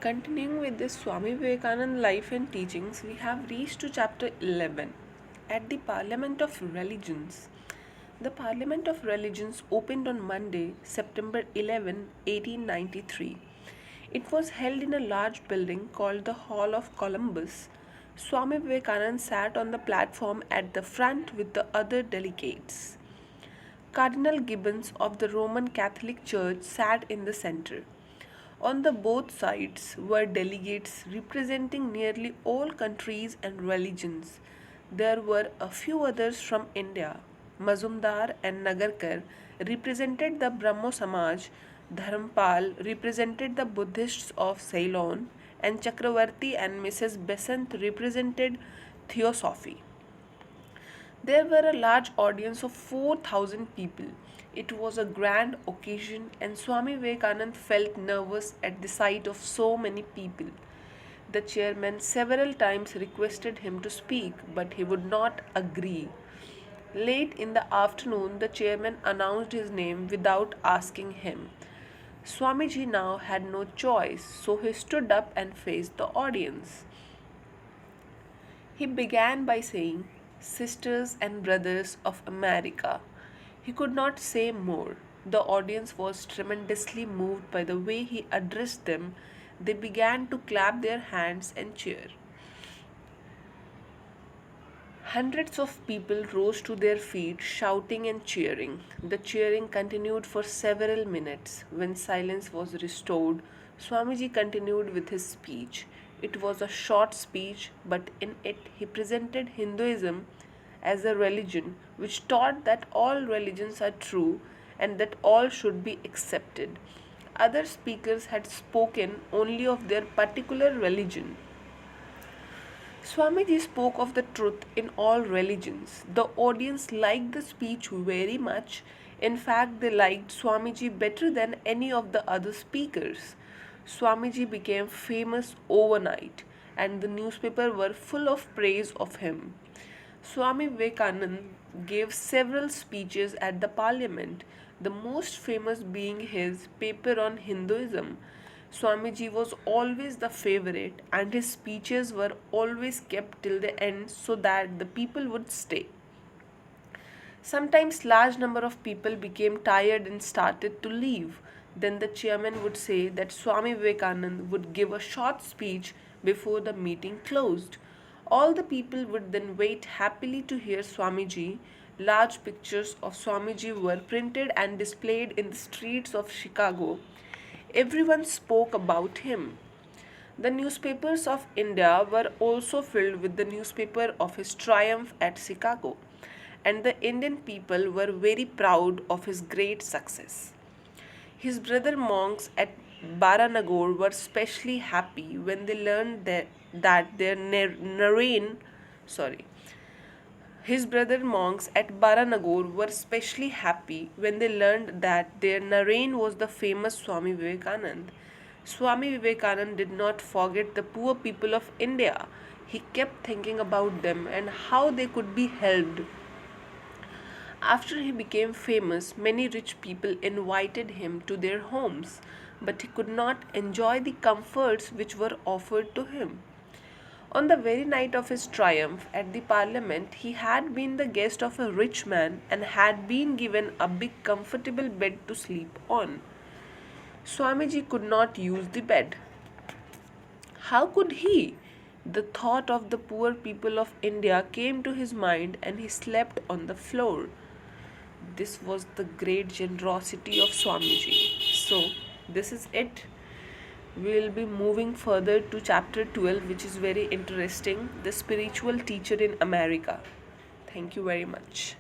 Continuing with this Swami Vivekananda life and teachings, we have reached to chapter 11 at the Parliament of Religions. The Parliament of Religions opened on Monday, September 11, 1893. It was held in a large building called the Hall of Columbus. Swami Vivekananda sat on the platform at the front with the other delegates. Cardinal Gibbons of the Roman Catholic Church sat in the center. On the both sides were delegates representing nearly all countries and religions. There were a few others from India. Mazumdar and Nagarkar represented the Brahmo Samaj, Dharampal represented the Buddhists of Ceylon, and Chakravarti and Mrs. Besant represented Theosophy. There were a large audience of 4,000 people. It was a grand occasion, and Swami Vivekananda felt nervous at the sight of so many people. The chairman several times requested him to speak, but he would not agree. Late in the afternoon, the chairman announced his name without asking him. Swamiji now had no choice, so he stood up and faced the audience. He began by saying, "Sisters and brothers of America." He could not say more. The audience was tremendously moved by the way he addressed them. They began to clap their hands and cheer. Hundreds of people rose to their feet, shouting and cheering. The cheering continued for several minutes. When silence was restored, Swamiji continued with his speech. It was a short speech, but in it he presented Hinduism as a religion which taught that all religions are true and that all should be accepted. Other speakers had spoken only of their particular religion. Swamiji spoke of the truth in all religions. The audience liked the speech very much. In fact, they liked Swamiji better than any of the other speakers. Swamiji became famous overnight, and the newspapers were full of praise of him. Swami Vivekananda gave several speeches at the parliament, the most famous being his paper on Hinduism. Swamiji was always the favorite, and his speeches were always kept till the end so that the people would stay. Sometimes large number of people became tired and started to leave. Then the chairman would say that Swami Vivekananda would give a short speech before the meeting closed. All the people would then wait happily to hear Swamiji. Large pictures of Swamiji were printed and displayed in the streets of Chicago. Everyone spoke about him. The newspapers of India were also filled with the newspaper of his triumph at Chicago, and the Indian people were very proud of his great success. His brother monks at Baranagore were specially happy when they learned that their Narain, sorry, his brother monks at Baranagore were specially happy when they learned that their Narain was the famous Swami Vivekananda. Swami Vivekananda did not forget the poor people of India. He kept thinking about them and how they could be helped. After he became famous, many rich people invited him to their homes, but he could not enjoy the comforts which were offered to him. On the very night of his triumph at the parliament, he had been the guest of a rich man and had been given a big comfortable bed to sleep on. Swamiji could not use the bed. How could he? The thought of the poor people of India came to his mind and he slept on the floor. This was the great generosity of Swamiji. So, this is it. We will be moving further to chapter 12, which is very interesting, the spiritual teacher in America. Thank you very much.